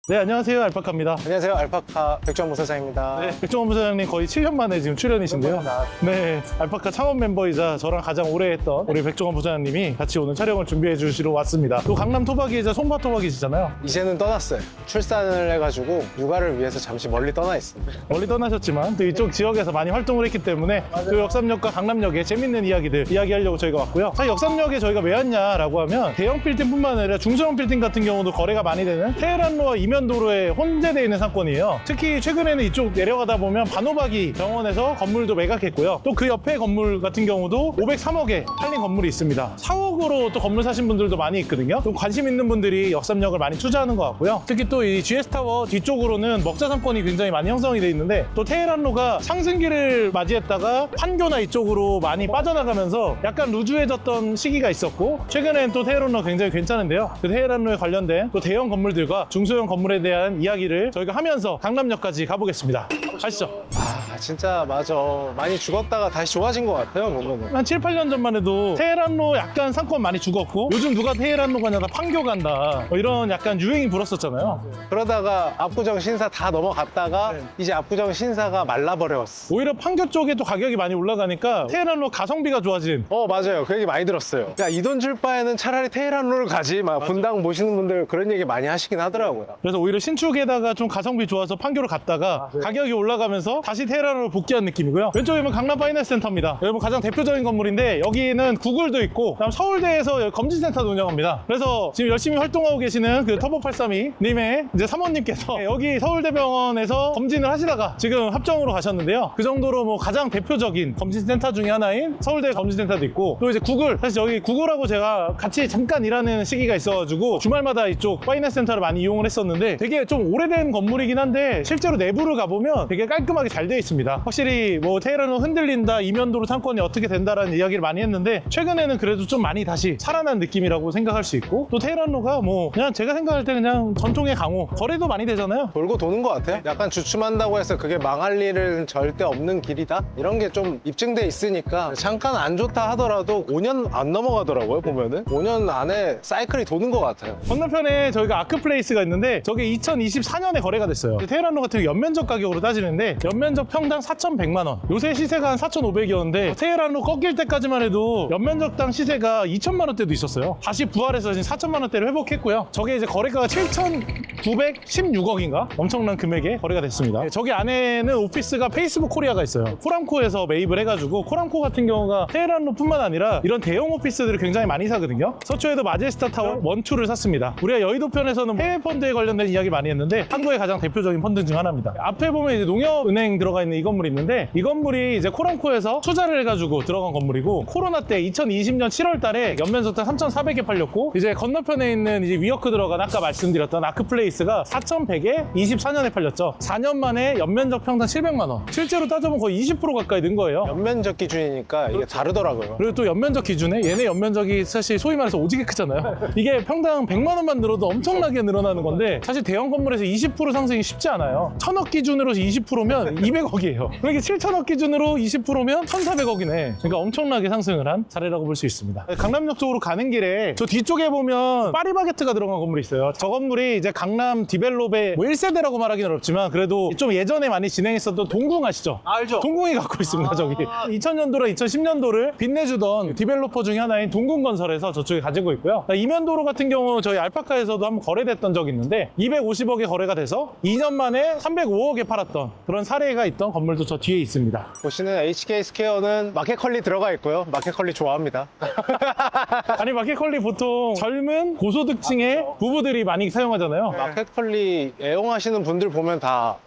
네, 안녕하세요. 알파카입니다. 안녕하세요. 알파카 백종원 부사장입니다. 네, 백종원 부사장님 거의 7년 만에 지금 출연이신데요. 네, 알파카 창업 멤버이자 저랑 가장 오래 했던 우리 백종원 부사장님이 같이 오늘 촬영을 준비해 주시러 왔습니다. 또 강남 토박이이자 송파 토박이시잖아요. 이제는 떠났어요. 출산을 해가지고 육아를 위해서 잠시 멀리 떠나 있습니다. 멀리 떠나셨지만 또 이쪽 지역에서 많이 활동을 했기 때문에 또 역삼역과 강남역의 재밌는 이야기들 이야기하려고 저희가 왔고요. 사실 역삼역에 저희가 왜 왔냐라고 하면 대형 빌딩뿐만 아니라 중소형 빌딩 같은 경우도 거래가 많이 되는 테헤란로와 이면도로에 혼재되어 있는 상권이에요. 특히 최근에는 이쪽 내려가다 보면 반호박이 병원에서 건물도 매각했고요. 또 그 옆에 건물 같은 경우도 503억에 팔린 건물이 있습니다. 4억으로 또 건물 사신 분들도 많이 있거든요. 좀 관심 있는 분들이 역삼역을 많이 투자하는 것 같고요. 특히 또 이 GS타워 뒤쪽으로는 먹자 상권이 굉장히 많이 형성이 되어 있는데 또 테헤란로가 상승기를 맞이했다가 판교나 이쪽으로 많이 빠져나가면서 약간 루즈해졌던 시기가 있었고 최근에는 또 테헤란로 굉장히 괜찮은데요. 그 테헤란로에 관련된 또 대형 건물들과 중소형 건물에 대한 이야기를 저희가 하면서 강남역까지 가보겠습니다. 가시죠. 아 진짜 맞아. 많이 죽었다가 다시 좋아진 것 같아요. 보면은. 한 7, 8년 전만 해도 테헤란로 약간 상권 많이 죽었고 요즘 누가 테헤란로 가냐 다 판교 간다 뭐 이런 약간 유행이 불었었잖아요. 그러다가 압구정 신사 다 넘어갔다가 이제 압구정 신사가 말라버렸어. 오히려 판교 쪽에 또 가격이 많이 올라가니까 테헤란로 가성비가 좋아진 맞아요. 그 얘기 많이 들었어요. 야, 이 돈 줄 바에는 차라리 테헤란로를 가지. 막 분당 보시는 분들 그런 얘기 많이 하시긴 하더라고요. 그래서 오히려 신축에다가 좀 가성비 좋아서 판교로 갔다가 가격이 올라가면서 다시 테헤란으로 복귀한 느낌이고요. 왼쪽에 보면 강남 파이낸스 센터입니다. 여러분 가장 대표적인 건물인데 여기는 구글도 있고 그다음 서울대에서 검진센터도 운영합니다. 그래서 지금 열심히 활동하고 계시는 그 터보832님의 이제 사모님께서 여기 서울대병원에서 검진을 하시다가 지금 합정으로 가셨는데요. 그 정도로 뭐 가장 대표적인 검진센터 중에 하나인 서울대 검진센터도 있고 또 이제 구글, 사실 여기 구글하고 제가 같이 잠깐 일하는 시기가 있어가지고 주말마다 이쪽 파이낸스 센터를 많이 이용을 했었는데 되게 좀 오래된 건물이긴 한데 실제로 내부를 가보면 되게 깔끔하게 잘 되어 있습니다. 확실히 뭐 테헤란로 흔들린다, 이면도로 상권이 어떻게 된다라는 이야기를 많이 했는데 최근에는 그래도 좀 많이 다시 살아난 느낌이라고 생각할 수 있고 또 테헤란로가 뭐 그냥 제가 생각할 때 그냥 전통의 강호, 거래도 많이 되잖아요. 돌고 도는 것 같아. 약간 주춤한다고 해서 그게 망할 일은 절대 없는 길이다. 이런 게 좀 입증돼 있으니까 잠깐 안 좋다 하더라도 5년 안 넘어가더라고요. 보면은 5년 안에 사이클이 도는 것 같아요. 건너편에 저희가 아크플레이스가 있는데 저게 2024년에 거래가 됐어요. 테헤란로 같은 경우 연면적 가격으로 따지는데 연면적 평당 4,100만 원. 요새 시세가 한 4,500이었는데 테헤란로 꺾일 때까지만 해도 연면적당 시세가 2,000만 원대도 있었어요. 다시 부활해서 지금 4,000만 원대를 회복했고요. 저게 이제 거래가가 7,916억인가? 엄청난 금액에 거래가 됐습니다. 저기 안에는 오피스가 페이스북 코리아가 있어요. 코람코에서 매입을 해가지고 코람코 같은 경우가 테헤란로뿐만 아니라 이런 대형 오피스들을 굉장히 많이 사거든요. 서초에도 마제스타 타워 1, 2를 샀습니다. 우리가 여의도 편에서는 해외 펀드에 관련된 이야기 많이 했는데 한국의 가장 대표적인 펀드 중 하나입니다. 앞에 보면 이제 농협은행 들어가 있는 이 건물이 있는데 이 건물이 이제 코람코에서 투자를 해가지고 들어간 건물이고 코로나 때 2020년 7월 달에 연면적당 3,400에 팔렸고 이제 건너편에 있는 이제 위워크 들어간 아까 말씀드렸던 아크플레이스가 4,100에 24년에 팔렸죠. 4년 만에 연면적 평당 700만 원. 실제로 따져보면 거의 20% 가까이 는 거예요. 연면적 기준이니까 이게 다르더라고요. 그리고 또 연면적 기준에 얘네 연면적이 사실 소위 말해서 오지게 크잖아요. 이게 평당 100만 원만 늘어도 엄청나게 늘어나는 건데 사실 대형 건물에서 20% 상승이 쉽지 않아요. 1,000억 기준으로 20%면 200억이에요. 그러니까 7,000억 기준으로 20%면 1,400억이네. 그러니까 엄청나게 상승을 한 사례라고 볼 수 있습니다. 강남역 쪽으로 가는 길에 저 뒤쪽에 보면 파리바게트가 들어간 건물이 있어요. 저 건물이 이제 강남 디벨롭의 뭐 1세대라고 말하기는 어렵지만 그래도 좀 예전에 많이 진행했었던 동궁 아시죠? 알죠. 동궁이 갖고 있습니다. 저기 2000년도랑 2010년도를 빛내주던 디벨로퍼 중에 하나인 동궁건설에서 저쪽에 가지고 있고요. 이면도로 같은 경우 저희 알파카에서도 한번 거래됐던 적이 있는데 250억에 거래가 돼서 2년 만에 305억에 팔았던 그런 사례가 있던 건물도 저 뒤에 있습니다. 보시는 HK 스퀘어는 마켓컬리 들어가 있고요. 마켓컬리 좋아합니다. 아니 마켓컬리 보통 젊은 고소득층의 부부들이 많이 사용하잖아요. 마켓컬리 애용하시는 분들 보면 다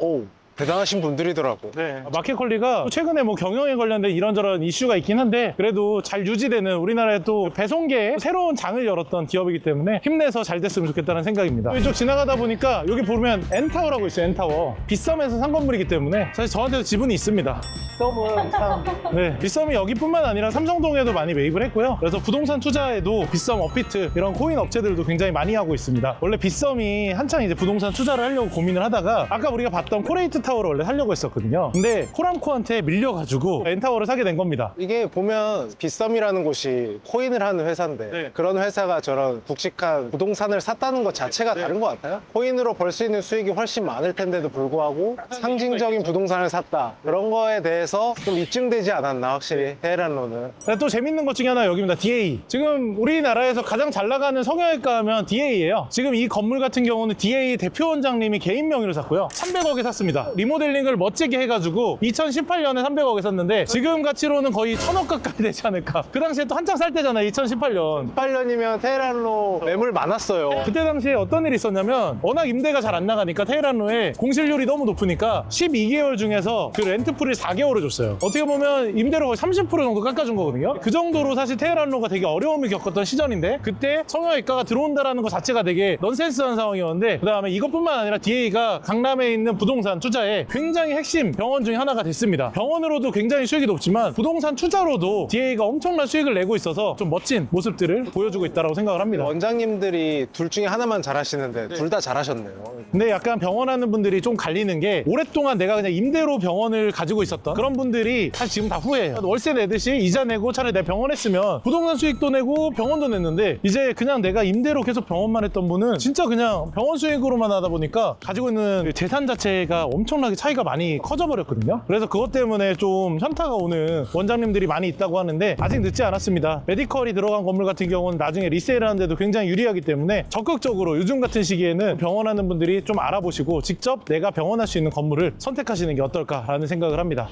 대단하신 분들이더라고. 네. 마켓컬리가 최근에 뭐 경영에 관련된 이런저런 이슈가 있긴 한데 그래도 잘 유지되는 우리나라의 또 배송계에 새로운 장을 열었던 기업이기 때문에 힘내서 잘 됐으면 좋겠다는 생각입니다. 이쪽 지나가다 보니까 여기 보면 N타워라고 있어요. N타워. 빗썸에서 산 건물이기 때문에 사실 저한테도 지분이 있습니다. 빗썸은 참 네, 빗썸이 여기뿐만 아니라 삼성동에도 많이 매입을 했고요. 그래서 부동산 투자에도 빗썸, 업비트 이런 코인 업체들도 굉장히 많이 하고 있습니다. 원래 빗썸이 한창 이제 부동산 투자를 하려고 고민을 하다가 아까 우리가 봤던 코레이트 S타워를 원래 사려고 했었거든요. 근데 코람코한테 밀려가지고 N타워를 사게 된 겁니다. 이게 보면 빗썸이라는 곳이 코인을 하는 회사인데 네. 그런 회사가 저런 굵직한 부동산을 샀다는 것 자체가 다른 것 같아요. 코인으로 벌 수 있는 수익이 훨씬 많을 텐데도 불구하고 상징적인 부동산을 샀다. 그런 거에 대해서 좀 입증되지 않았나 확실히 테헤란로는. 또 재밌는 것 중에 하나 여기입니다. DA. 지금 우리나라에서 가장 잘 나가는 성형외과 하면 DA예요. 지금 이 건물 같은 경우는 DA 대표 원장님이 개인 명의로 샀고요. 300억에 샀습니다. 리모델링을 멋지게 해가지고 2018년에 300억에 샀는데 지금 가치로는 거의 1000억 가까이 되지 않을까. 그 당시에 또 한창 살 때잖아요. 2018년. 18년이면 테헤란로 매물 많았어요. 그때 당시에 어떤 일이 있었냐면 워낙 임대가 잘 안 나가니까 테헤란로에 공실률이 너무 높으니까 12개월 중에서 그 렌트풀을 4개월을 줬어요. 어떻게 보면 임대료 거의 30% 정도 깎아준 거거든요. 그 정도로 사실 테헤란로가 되게 어려움을 겪었던 시절인데 그때 성형외과가 들어온다라는 것 자체가 되게 넌센스한 상황이었는데 그 다음에 이것뿐만 아니라 DA가 강남에 있는 부동산 투자에 굉장히 핵심 병원 중에 하나가 됐습니다. 병원으로도 굉장히 수익이 높지만 부동산 투자로도 DA가 엄청난 수익을 내고 있어서 좀 멋진 모습들을 보여주고 있다고 생각을 합니다. 원장님들이 둘 중에 하나만 잘하시는데 둘 다 잘하셨네요. 근데 약간 병원 하는 분들이 좀 갈리는 게 오랫동안 내가 그냥 임대로 병원을 가지고 있었던 그런 분들이 사실 지금 다 후회해요. 월세 내듯이 이자 내고 차라리 내가 병원 했으면 부동산 수익도 내고 병원도 냈는데 이제 그냥 내가 임대로 계속 병원만 했던 분은 진짜 그냥 병원 수익으로만 하다 보니까 가지고 있는 그 재산 자체가 엄청나게 차이가 많이 커져버렸거든요. 그래서 그것 때문에 좀 현타가 오는 원장님들이 많이 있다고 하는데 아직 늦지 않았습니다. 메디컬이 들어간 건물 같은 경우는 나중에 리세일하는 데도 굉장히 유리하기 때문에 적극적으로 요즘 같은 시기에는 병원하는 분들이 좀 알아보시고 직접 내가 병원할 수 있는 건물을 선택하시는 게 어떨까라는 생각을 합니다.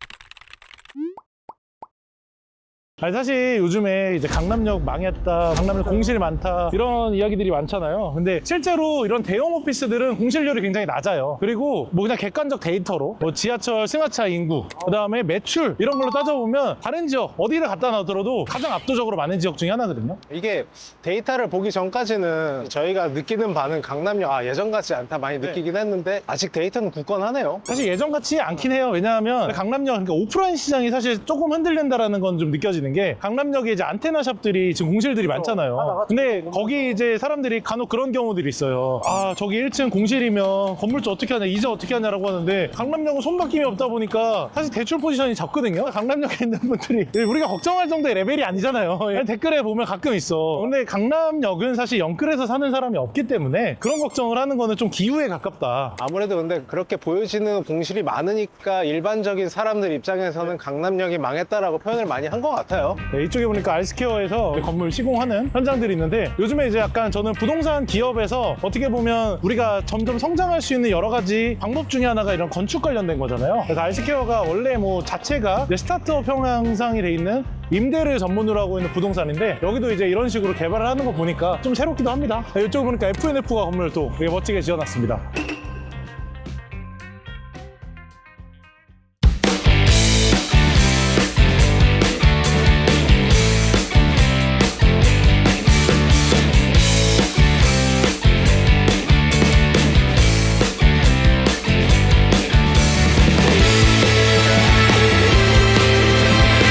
아니 사실 요즘에 이제 강남역 망했다, 강남역 공실 많다 이런 이야기들이 많잖아요. 근데 실제로 이런 대형 오피스들은 공실률이 굉장히 낮아요. 그리고 뭐 그냥 객관적 데이터로 뭐 지하철 승하차 인구, 그 다음에 매출 이런 걸로 따져보면 다른 지역 어디를 갖다 놔더라도 가장 압도적으로 많은 지역 중에 하나거든요. 이게 데이터를 보기 전까지는 저희가 느끼는 바는 강남역 예전 같지 않다 많이 느끼긴 했는데 아직 데이터는 굳건하네요. 사실 예전 같지 않긴 해요. 왜냐하면 강남역 그러니까 오프라인 시장이 사실 조금 흔들린다라는 건 좀 느껴지는 게 강남역에 이제 안테나 샵들이 지금 공실들이 많잖아요. 근데 거기 이제 사람들이 간혹 그런 경우들이 있어요. 아 저기 1층 공실이면 건물주 어떻게 하냐, 이자 어떻게 하냐라고 하는데 강남역은 손바뀜이 없다 보니까 사실 대출 포지션이 적거든요. 강남역에 있는 분들이 우리가 걱정할 정도의 레벨이 아니잖아요. 댓글에 보면 가끔 있어. 근데 강남역은 사실 영끌에서 사는 사람이 없기 때문에 그런 걱정을 하는 거는 좀 기우에 가깝다. 아무래도 근데 그렇게 보여지는 공실이 많으니까 일반적인 사람들 입장에서는 강남역이 망했다라고 표현을 많이 한 것 같아요. 네, 이쪽에 보니까 알스케어에서 건물 시공하는 현장들이 있는데 요즘에 이제 약간 저는 부동산 기업에서 어떻게 보면 우리가 점점 성장할 수 있는 여러 가지 방법 중에 하나가 이런 건축 관련된 거잖아요. 그래서 알스케어가 원래 뭐 자체가 이제 스타트업 형상이 돼 있는 임대를 전문으로 하고 있는 부동산인데 여기도 이제 이런 식으로 개발을 하는 거 보니까 좀 새롭기도 합니다. 네, 이쪽 보니까 FNF가 건물을 또 되게 멋지게 지어놨습니다.